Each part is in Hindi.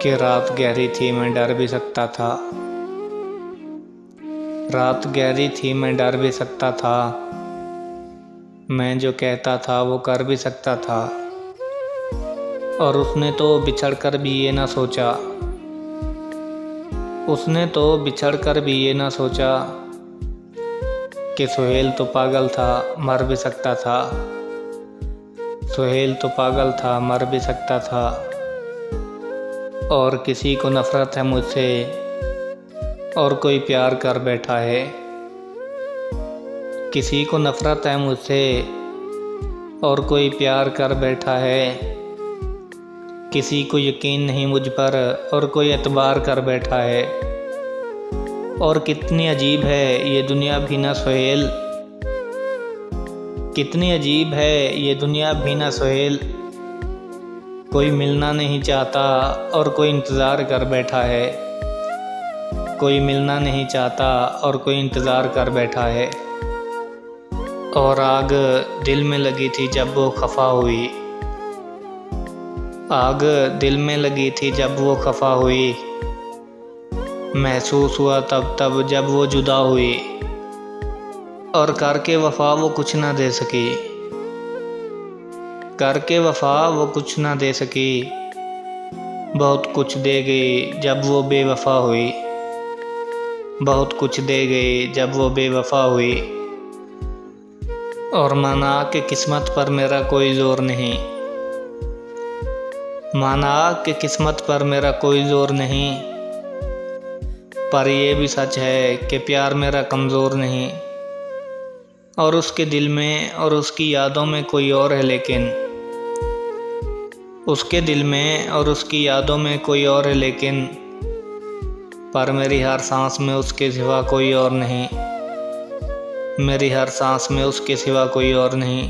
कि रात गहरी थी मैं डर भी सकता था। रात गहरी थी मैं डर भी सकता था। मैं जो कहता था वो कर भी सकता था। और उसने तो बिछड़ कर भी ये ना सोचा। उसने तो बिछड़ कर भी ये ना सोचा कि सुहेल तो पागल था, मर भी सकता था। सुहेल तो पागल था, मर भी सकता था। और किसी को नफ़रत है मुझसे और कोई प्यार कर बैठा है। किसी को नफ़रत है मुझसे और कोई प्यार कर बैठा है। किसी को यकीन नहीं मुझ पर और कोई एतबार कर बैठा है। और कितनी अजीब है ये दुनिया भी ना सुहेल। कितनी अजीब है ये दुनिया भी ना सुहेल। कोई मिलना नहीं चाहता और कोई इंतज़ार कर बैठा है। कोई मिलना नहीं चाहता और कोई इंतज़ार कर बैठा है। और आग दिल में लगी थी जब वो खफा हुई। आग दिल में लगी थी जब वो खफा हुई। महसूस हुआ तब जब वो जुदा हुई। और करके वफा वो कुछ ना दे सकी। करके वफा वो कुछ ना दे सकी। बहुत कुछ दे गई जब वो बेवफा हुई। बहुत कुछ दे गई जब वो बेवफा हुई। और माना कि किस्मत पर मेरा कोई ज़ोर नहीं। माना कि किस्मत पर मेरा कोई ज़ोर नहीं। पर ये भी सच है कि प्यार मेरा कमज़ोर नहीं। और उसके दिल में और उसकी यादों में कोई और है लेकिन। उसके दिल में और उसकी यादों में कोई और है लेकिन। पर मेरी हर सांस में उसके सिवा कोई और नहीं। मेरी हर सांस में उसके सिवा कोई और नहीं।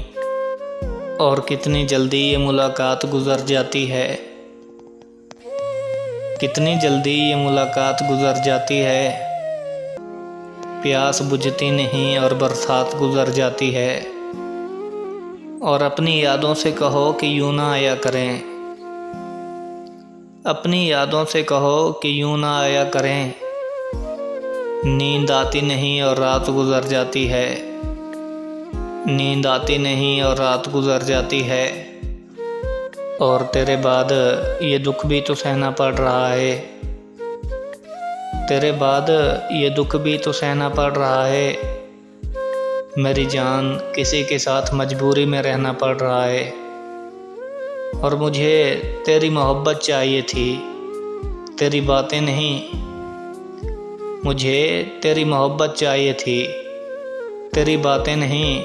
और कितनी जल्दी ये मुलाकात गुजर जाती है। कितनी जल्दी ये मुलाकात गुजर जाती है। प्यास बुझती नहीं और बरसात गुजर जाती है। और अपनी यादों से कहो कि यूं ना आया करें। अपनी यादों से कहो कि यूं ना आया करें। नींद आती नहीं और रात गुजर जाती है। नींद आती नहीं और रात गुजर जाती है। और तेरे बाद ये दुख भी तो सहना पड़ रहा है। तेरे बाद ये दुख भी तो सहना पड़ रहा है। मेरी जान किसी के साथ मजबूरी में रहना पड़ रहा है। और मुझे तेरी मोहब्बत चाहिए थी, तेरी बातें नहीं। मुझे तेरी मोहब्बत चाहिए थी, तेरी बातें नहीं।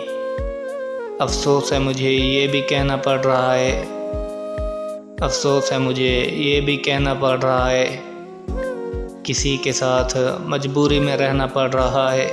अफसोस है मुझे ये भी कहना पड़ रहा है। अफसोस है मुझे ये भी कहना पड़ रहा है। किसी के साथ मजबूरी में रहना पड़ रहा है।